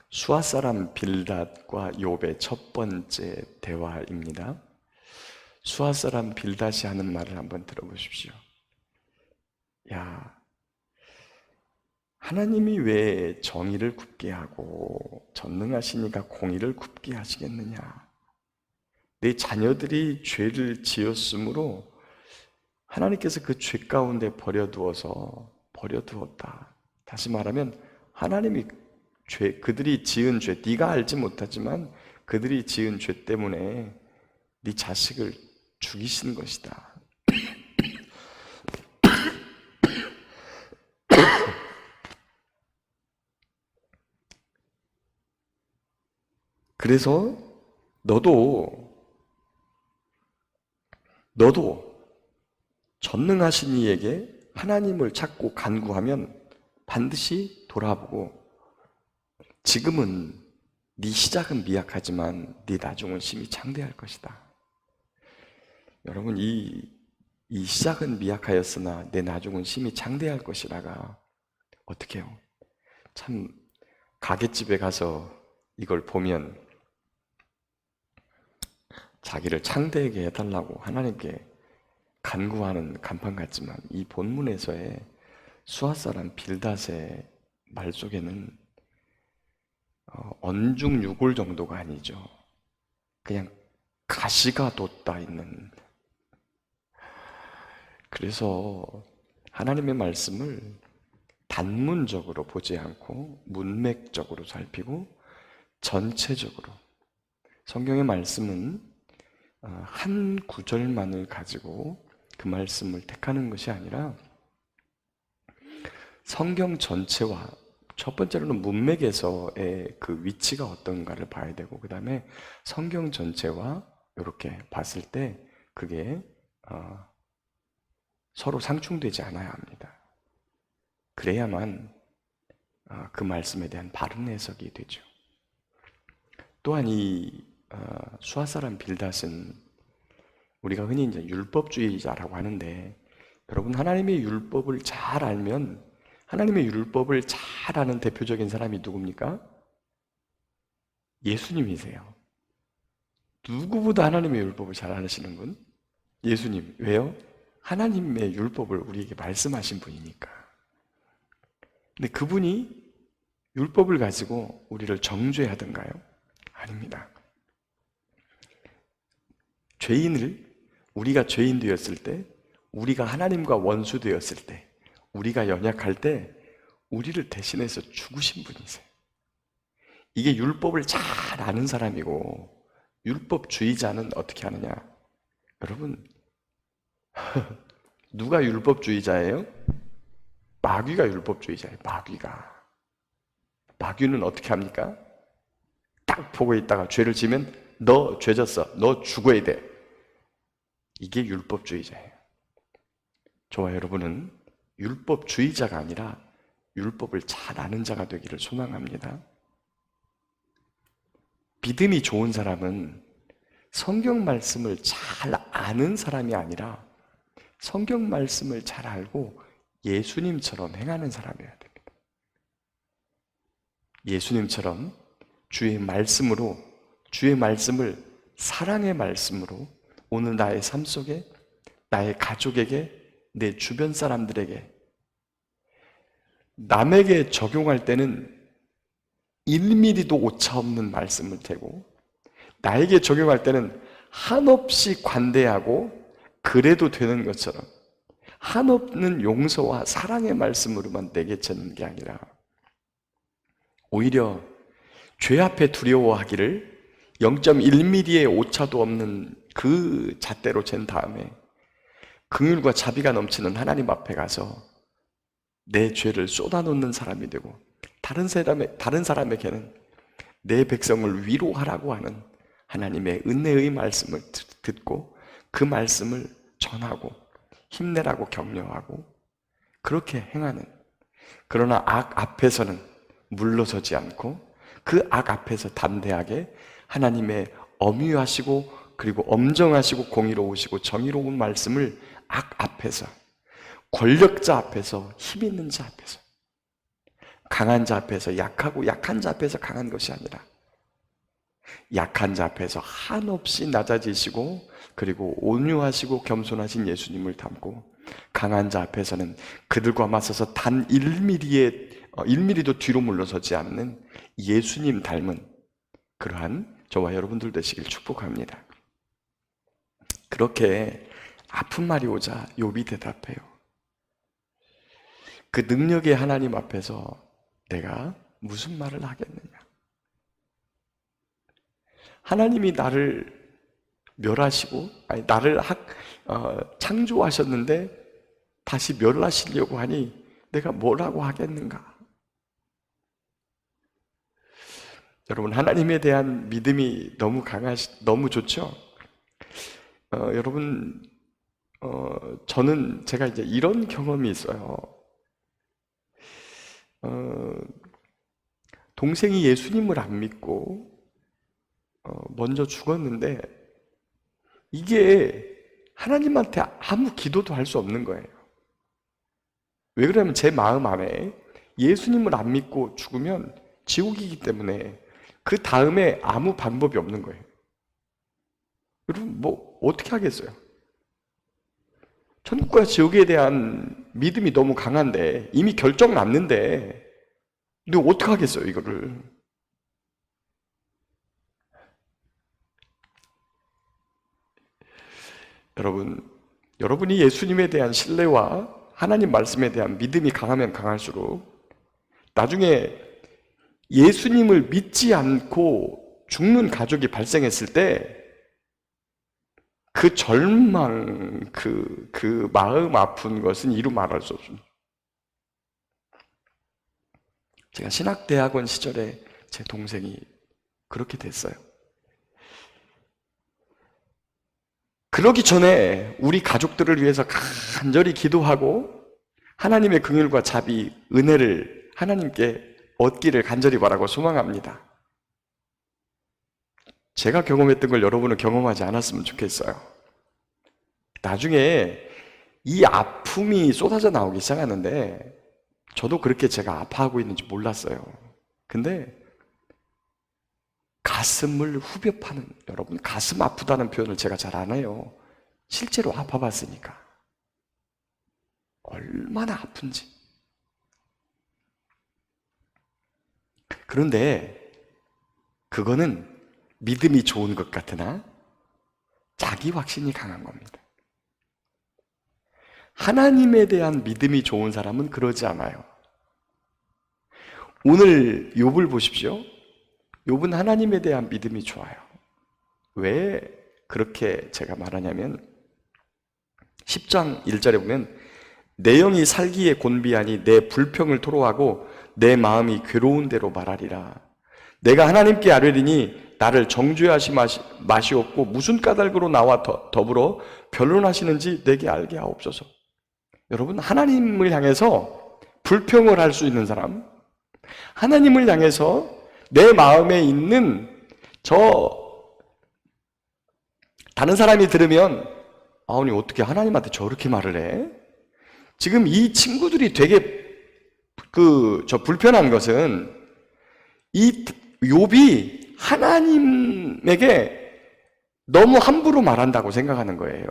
수아 사람 빌닷과 욥의 첫 번째 대화입니다. 수아 사람 빌닷이 하는 말을 한번 들어보십시오. 야, 하나님이 왜 정의를 굽게 하고 전능하시니까 공의를 굽게 하시겠느냐? 내 자녀들이 죄를 지었으므로 하나님께서 그 죄 가운데 버려두었다. 다시 말하면 하나님이 그들이 지은 죄, 네가 알지 못하지만 그들이 지은 죄 때문에 네 자식을 죽이신 것이다. 그래서 너도 전능하신 이에게 하나님을 찾고 간구하면 반드시 돌아보고 지금은 네 시작은 미약하지만 네 나중은 심히 창대할 것이다. 여러분, 이 시작은 미약하였으나 내 나중은 심히 창대할 것이라가 어떻게 해요? 참 가게집에 가서 이걸 보면 자기를 창대하게 해달라고 하나님께 간구하는 간판 같지만 이 본문에서의 수아 사람 빌닷의 말 속에는 언중유골 정도가 아니죠. 그냥 가시가 돋다 있는. 그래서 하나님의 말씀을 단문적으로 보지 않고 문맥적으로 살피고 전체적으로, 성경의 말씀은 한 구절만을 가지고 그 말씀을 택하는 것이 아니라 성경 전체와, 첫 번째로는 문맥에서의 그 위치가 어떤가를 봐야 되고, 그 다음에 성경 전체와 이렇게 봤을 때 그게 서로 상충되지 않아야 합니다. 그래야만 그 말씀에 대한 바른 해석이 되죠. 또한 이 수아 사람 빌닷은 우리가 흔히 이제 율법주의자라고 하는데, 여러분, 하나님의 율법을 잘 알면, 하나님의 율법을 잘 아는 대표적인 사람이 누굽니까? 예수님이세요. 누구보다 하나님의 율법을 잘 아시는 분? 예수님. 왜요? 하나님의 율법을 우리에게 말씀하신 분이니까. 근데 그분이 율법을 가지고 우리를 정죄하던가요? 아닙니다. 우리가 죄인 되었을 때, 우리가 하나님과 원수 되었을 때, 우리가 연약할 때 우리를 대신해서 죽으신 분이세요. 이게 율법을 잘 아는 사람이고, 율법주의자는 어떻게 하느냐? 여러분, 누가 율법주의자예요? 마귀가 율법주의자예요. 마귀는 어떻게 합니까? 딱 보고 있다가 죄를 지면 너 죄 졌어, 너 죽어야 돼. 이게 율법주의자예요. 저와 여러분은 율법주의자가 아니라 율법을 잘 아는 자가 되기를 소망합니다. 믿음이 좋은 사람은 성경 말씀을 잘 아는 사람이 아니라 성경 말씀을 잘 알고 예수님처럼 행하는 사람이어야 됩니다. 예수님처럼 주의 말씀으로, 주의 말씀을 사랑의 말씀으로 오늘 나의 삶 속에, 나의 가족에게, 내 주변 사람들에게, 남에게 적용할 때는 1mm도 오차 없는 말씀을 대고, 나에게 적용할 때는 한없이 관대하고 그래도 되는 것처럼 한없는 용서와 사랑의 말씀으로만 내게치는 게 아니라, 오히려 죄 앞에 두려워하기를 0.1mm의 오차도 없는 그 잣대로 잰 다음에 긍휼과 자비가 넘치는 하나님 앞에 가서 내 죄를 쏟아놓는 사람이 되고, 다른 사람에게는 내 백성을 위로하라고 하는 하나님의 은혜의 말씀을 듣고 그 말씀을 전하고 힘내라고 격려하고 그렇게 행하는, 그러나 악 앞에서는 물러서지 않고 그 악 앞에서 담대하게 하나님의 엄유하시고 그리고 엄정하시고 공의로우시고 정의로운 말씀을 악 앞에서, 권력자 앞에서, 힘 있는 자 앞에서, 강한 자 앞에서 약하고 약한 자 앞에서 강한 것이 아니라 약한 자 앞에서 한없이 낮아지시고 그리고 온유하시고 겸손하신 예수님을 닮고 강한 자 앞에서는 그들과 맞서서 단 1mm도 뒤로 물러서지 않는 예수님 닮은 그러한 저와 여러분들 되시길 축복합니다. 그렇게 아픈 말이 오자 욥이 대답해요. 그 능력의 하나님 앞에서 내가 무슨 말을 하겠느냐? 하나님이 나를 멸하시고, 나를 창조하셨는데 다시 멸하시려고 하니 내가 뭐라고 하겠는가? 여러분, 하나님에 대한 믿음이 너무 좋죠? 여러분, 제가 이제 이런 경험이 있어요. 동생이 예수님을 안 믿고, 먼저 죽었는데, 이게 하나님한테 아무 기도도 할 수 없는 거예요. 왜 그러냐면 제 마음 안에 예수님을 안 믿고 죽으면 지옥이기 때문에 그 다음에 아무 방법이 없는 거예요. 여러분, 뭐, 어떻게 하겠어요? 천국과 지옥에 대한 믿음이 너무 강한데, 이미 결정 났는데, 근데 어떻게 하겠어요, 이거를? 여러분이 예수님에 대한 신뢰와 하나님 말씀에 대한 믿음이 강하면 강할수록 나중에 예수님을 믿지 않고 죽는 가족이 발생했을 때 그 절망, 그 마음 아픈 것은 이루 말할 수 없습니다. 제가 신학대학원 시절에 제 동생이 그렇게 됐어요. 그러기 전에 우리 가족들을 위해서 간절히 기도하고 하나님의 긍휼과 자비, 은혜를 하나님께 얻기를 간절히 바라고 소망합니다. 제가 경험했던 걸 여러분은 경험하지 않았으면 좋겠어요. 나중에 이 아픔이 쏟아져 나오기 시작하는데 저도 그렇게 제가 아파하고 있는지 몰랐어요. 근데 가슴을 후벼 파는, 여러분, 가슴 아프다는 표현을 제가 잘 안 해요. 실제로 아파봤으니까. 얼마나 아픈지. 그런데 그거는 믿음이 좋은 것 같으나 자기 확신이 강한 겁니다. 하나님에 대한 믿음이 좋은 사람은 그러지 않아요. 오늘 욥을 보십시오. 욥은 하나님에 대한 믿음이 좋아요. 왜 그렇게 제가 말하냐면 10장 1절에 보면 내 영이 살기에 곤비하니 내 불평을 토로하고 내 마음이 괴로운 대로 말하리라. 내가 하나님께 아뢰리니 나를 정죄하시 마시옵고 무슨 까닭으로 나와 더불어 변론하시는지 내게 알게 하옵소서. 여러분, 하나님을 향해서 불평을 할 수 있는 사람, 하나님을 향해서 내 마음에 있는 다른 사람이 들으면 아니 어떻게 하나님한테 저렇게 말을 해? 지금 이 친구들이 되게 불편한 것은 이 욥이 하나님에게 너무 함부로 말한다고 생각하는 거예요.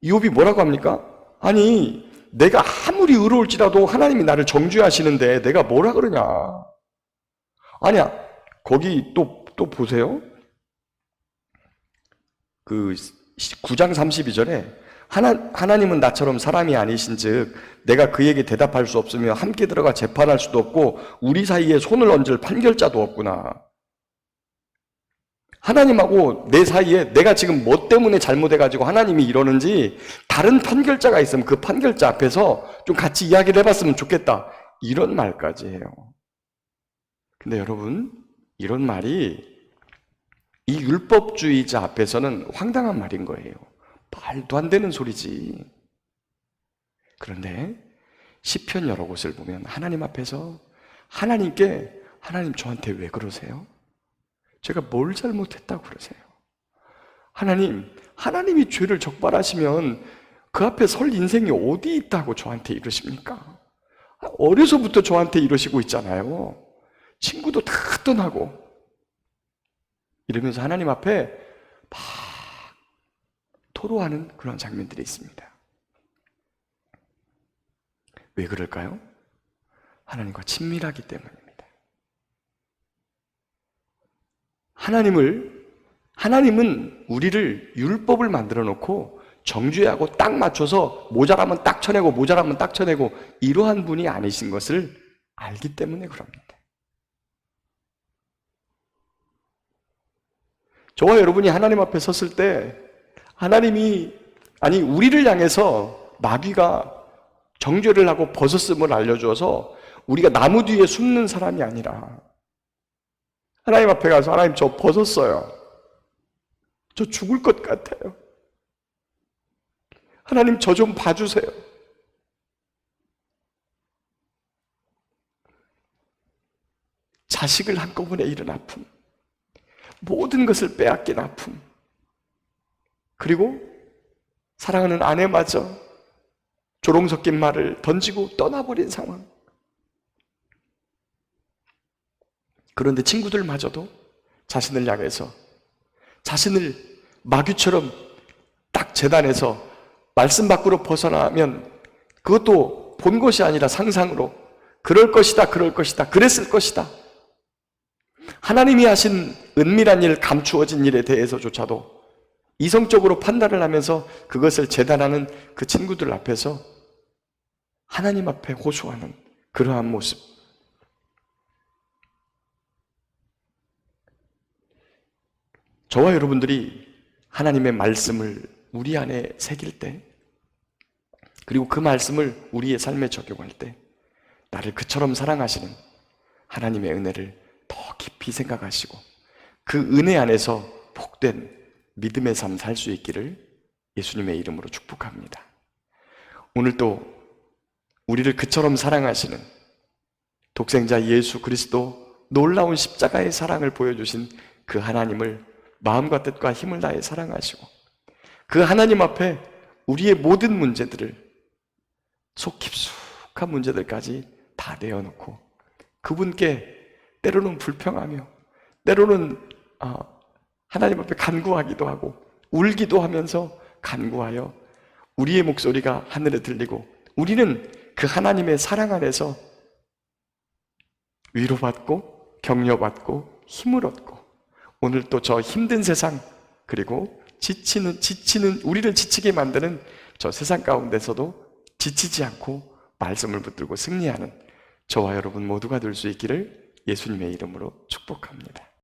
욥이 뭐라고 합니까? 아니 내가 아무리 의로울지라도 하나님이 나를 정죄하시는데 내가 뭐라 그러냐? 아니야, 거기 또 보세요. 그 9장 32절에 하나님은 나처럼 사람이 아니신즉 내가 그에게 대답할 수 없으며 함께 들어가 재판할 수도 없고 우리 사이에 손을 얹을 판결자도 없구나. 하나님하고 내 사이에 내가 지금 뭐 때문에 잘못해가지고 하나님이 이러는지 다른 판결자가 있으면 그 판결자 앞에서 좀 같이 이야기를 해봤으면 좋겠다. 이런 말까지 해요. 근데 여러분, 이런 말이 이 율법주의자 앞에서는 황당한 말인 거예요. 말도 안 되는 소리지. 그런데 시편 여러 곳을 보면 하나님 앞에서 하나님 저한테 왜 그러세요? 제가 뭘 잘못했다고 그러세요? 하나님이 죄를 적발하시면 그 앞에 설 인생이 어디 있다고 저한테 이러십니까? 어려서부터 저한테 이러시고 있잖아요. 친구도 다 떠나고 이러면서 하나님 앞에 막 토로하는 그런 장면들이 있습니다. 왜 그럴까요? 하나님과 친밀하기 때문입니다. 하나님은 우리를 율법을 만들어 놓고 정죄하고 딱 맞춰서 모자라면 딱 쳐내고 모자라면 딱 쳐내고 이러한 분이 아니신 것을 알기 때문에 그럽니다. 저와 여러분이 하나님 앞에 섰을 때 우리를 향해서 마귀가 정죄를 하고 벗었음을 알려줘서 우리가 나무 뒤에 숨는 사람이 아니라 하나님 앞에 가서 하나님 저 벗었어요. 저 죽을 것 같아요. 하나님 저 좀 봐주세요. 자식을 한꺼번에 잃은 아픔, 모든 것을 빼앗긴 아픔, 그리고 사랑하는 아내마저 조롱 섞인 말을 던지고 떠나버린 상황. 그런데 친구들마저도 자신을 향해서 자신을 마귀처럼 딱 재단에서 말씀 밖으로 벗어나면 그것도 본 것이 아니라 상상으로 그럴 것이다, 그럴 것이다, 그랬을 것이다. 하나님이 하신 은밀한 일, 감추어진 일에 대해서조차도 이성적으로 판단을 하면서 그것을 재단하는 그 친구들 앞에서 하나님 앞에 호소하는 그러한 모습. 저와 여러분들이 하나님의 말씀을 우리 안에 새길 때, 그리고 그 말씀을 우리의 삶에 적용할 때 나를 그처럼 사랑하시는 하나님의 은혜를 더 깊이 생각하시고 그 은혜 안에서 복된 믿음의 삶 살 수 있기를 예수님의 이름으로 축복합니다. 오늘 또 우리를 그처럼 사랑하시는 독생자 예수 그리스도 놀라운 십자가의 사랑을 보여주신 그 하나님을 마음과 뜻과 힘을 다해 사랑하시고 그 하나님 앞에 우리의 모든 문제들을 속 깊숙한 문제들까지 다 내어놓고 그분께 때로는 불평하며 때로는 하나님 앞에 간구하기도 하고 울기도 하면서 간구하여 우리의 목소리가 하늘에 들리고 우리는 그 하나님의 사랑 안에서 위로받고 격려받고 힘을 얻고 오늘 또 저 힘든 세상 그리고 지치는 우리를 지치게 만드는 저 세상 가운데서도 지치지 않고 말씀을 붙들고 승리하는 저와 여러분 모두가 될 수 있기를 예수님의 이름으로 축복합니다.